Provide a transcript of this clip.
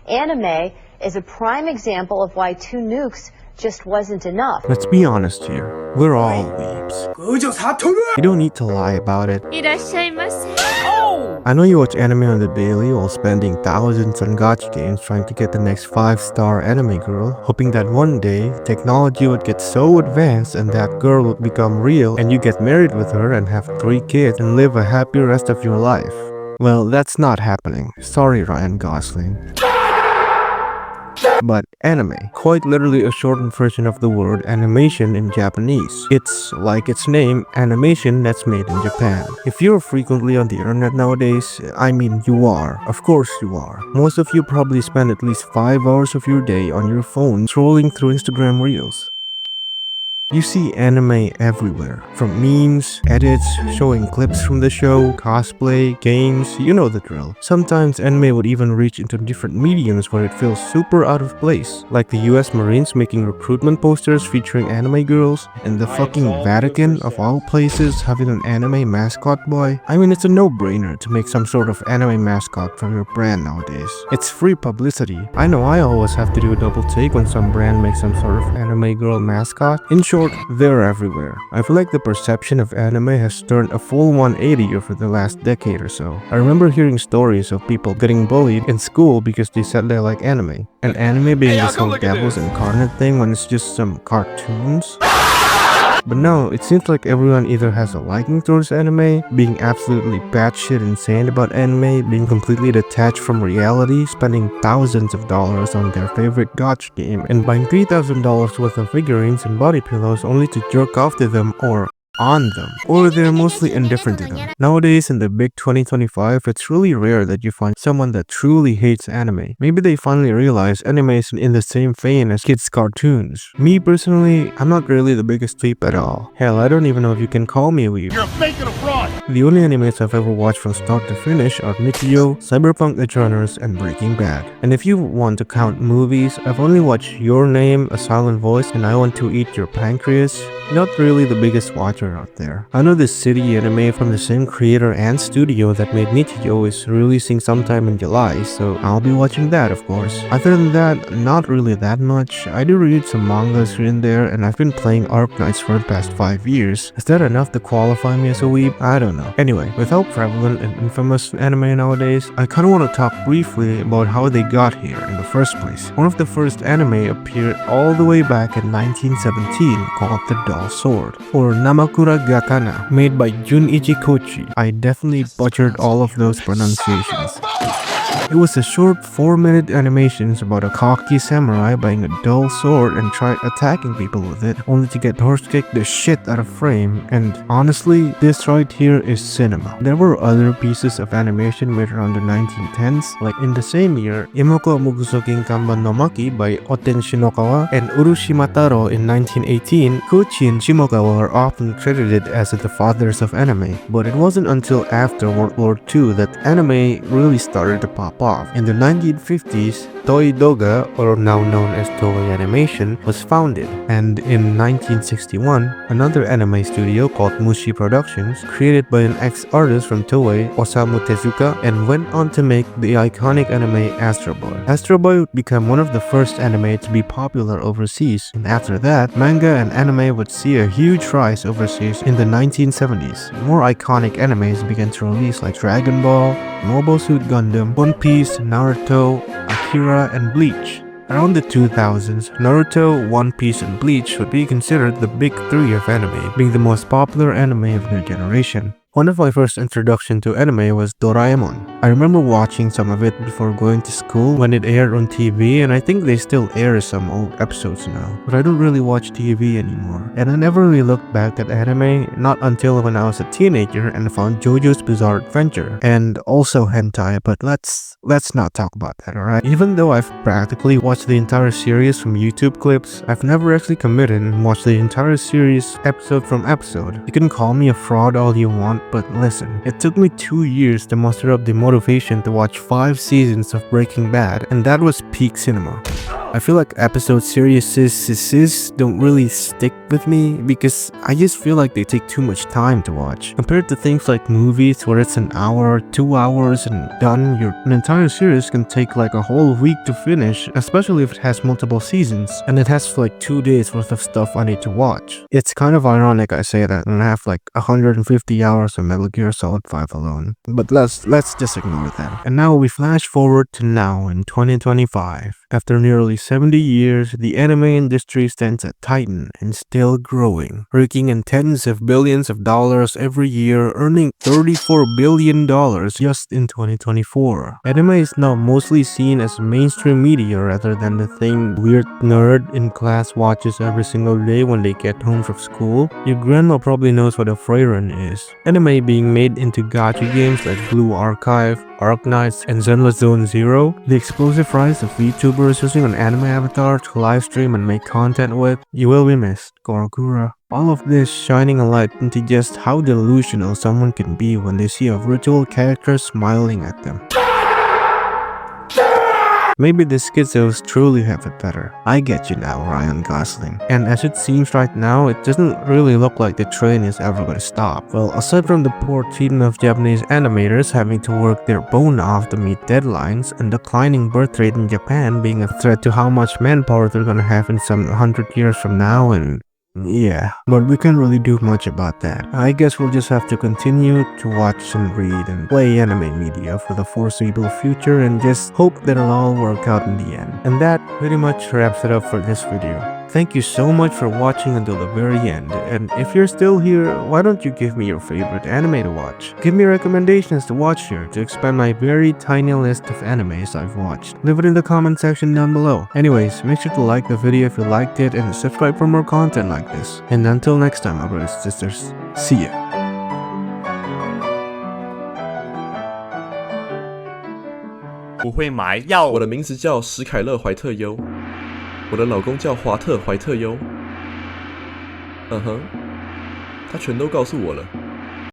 Anime is a prime example of why 2 nukes just wasn't enough. Let's be honest here. We're all weebs. You don't need to lie about it. I know you watch anime on the daily while spending thousands on gacha games trying to get the next 5-star anime girl, hoping that one day technology would get so advanced and that girl would become real and you get married with her and have 3 kids and live a happy rest of your life. Well, that's not happening. Sorry, Ryan Gosling. But anime, quite literally a shortened version of the word animation in Japanese. It's like its name, animation that's made in Japan. If you're frequently on the internet nowadays, I mean you are. Of course you are. Most of you probably spend at least 5 hours of your day on your phone scrolling through Instagram Reels. You see anime everywhere, from memes, edits, showing clips from the show, cosplay, games, you know the drill. Sometimes anime would even reach into different mediums where it feels super out of place, like the US Marines making recruitment posters featuring anime girls, and the fucking Vatican of all places having an anime mascot boy. I mean, it's a no-brainer to make some sort of anime mascot for your brand nowadays. It's free publicity. I know I always have to do a double take when some brand makes some sort of anime girl mascot. In short, they're everywhere. I feel like the perception of anime has turned a full 180 over the last decade or so. I remember hearing stories of people getting bullied in school because they said they like anime. And anime being this whole devil's incarnate thing when it's just some cartoons. But no, it seems like everyone either has a liking towards anime, being absolutely batshit insane about anime, being completely detached from reality, spending thousands of dollars on their favorite gacha game, and buying $3,000 worth of figurines and body pillows only to jerk off to them or on them, or they're mostly indifferent to them. Nowadays, in the big 2025, it's really rare that you find someone that truly hates anime. Maybe they finally realize anime is in the same vein as kids' cartoons. Me personally, I'm not really the biggest weeb at all. Hell, I don't even know if you can call me a weeb. You're a fake and a fraud! The only animes I've ever watched from start to finish are Nichijou, Cyberpunk Edge Runners, and Breaking Bad. And if you want to count movies, I've only watched Your Name, A Silent Voice, and I Want to Eat Your Pancreas. Not really the biggest watcher out there. I know this city anime from the same creator and studio that made Nichijou is releasing sometime in July, so I'll be watching that, of course. Other than that, not really that much. I do read some mangas here and there, and I've been playing Arknights for the past 5 years. Is that enough to qualify me as a weeb? I don't know. Anyway, with how prevalent and infamous anime nowadays, I kinda wanna talk briefly about how they got here in the first place. One of the first anime appeared all the way back in 1917 called The Doll Sword, or Namakura Gakana, made by Junichi Kochi. I definitely butchered all of those pronunciations. It was a short 4-minute animation about a cocky samurai buying a dull sword and try attacking people with it, only to get horse-kicked the shit out of frame, and honestly, this right here is cinema. There were other pieces of animation made around the 1910s, like in the same year, Imoko Mugusokin Kanban no Maki by Oten Shinokawa and Urushimataro in 1918. Kochi and Shimogawa are often credited as the fathers of anime, but it wasn't until after World War II that anime really started to pop off. In the 1950s, Toei Doga, or now known as Toei Animation, was founded, and in 1961, another anime studio called Mushi Productions, created by an ex-artist from Toei, Osamu Tezuka, and went on to make the iconic anime Astro Boy. Astro Boy would become one of the first anime to be popular overseas, and after that, manga and anime would see a huge rise overseas in the 1970s. More iconic animes began to release like Dragon Ball, Mobile Suit Gundam, One Piece, Naruto, Akira, and Bleach. Around the 2000s, Naruto, One Piece, and Bleach would be considered the big 3 of anime, being the most popular anime of their generation. One of my first introduction to anime was Doraemon. I remember watching some of it before going to school when it aired on TV, and I think they still air some old episodes now. But I don't really watch TV anymore. And I never really looked back at anime, not until when I was a teenager and found JoJo's Bizarre Adventure, and also hentai, but let's not talk about that, alright? Even though I've practically watched the entire series from YouTube clips, I've never actually committed and watched the entire series episode from episode. You can call me a fraud all you want, but listen, it took me 2 years to muster up the motivation to watch 5 seasons of Breaking Bad, and that was peak cinema. I feel like episode series don't really stick with me because I just feel like they take too much time to watch. Compared to things like movies where it's an hour, 2 hours and done, an entire series can take like a whole week to finish, especially if it has multiple seasons, and it has like 2 days worth of stuff I need to watch. It's kind of ironic I say that and I have like 150 hours of Metal Gear Solid 5 alone. But let's just ignore that. And now we flash forward to now in 2025. After nearly 70 years, the anime industry stands at titan and still growing, raking in tens of billions of dollars every year, earning $34 billion just in 2024. Anime is now mostly seen as mainstream media rather than the thing weird nerd in class watches every single day when they get home from school. Your grandma probably knows what a freirun is. Anime being made into gacha games like Blue Archive, Arknights, and Zenless Zone Zero, the explosive rise of VTubers using an anime avatar to livestream and make content with, you will be missed, Korokura. All of this shining a light into just how delusional someone can be when they see a virtual character smiling at them. Maybe the schizos truly have it better. I get you now, Ryan Gosling. And as it seems right now, it doesn't really look like the train is ever gonna stop. Well, aside from the poor treatment of Japanese animators having to work their bone off to meet deadlines, and declining birth rate in Japan being a threat to how much manpower they're gonna have in some 100 years from now, and yeah, but we can't really do much about that. I guess we'll just have to continue to watch and read and play anime media for the foreseeable future and just hope that it'll all work out in the end. And that pretty much wraps it up for this video. Thank you so much for watching until the very end, and if you're still here, why don't you give me your favorite anime to watch? Give me recommendations to watch here to expand my very tiny list of animes I've watched. Leave it in the comment section down below. Anyways, make sure to like the video if you liked it and subscribe for more content like this. And until next time, my brothers and sisters, see ya. 不会买药。我的名字叫史凯勒·怀特优，我的老公叫华特·怀特优。他全都告诉我了。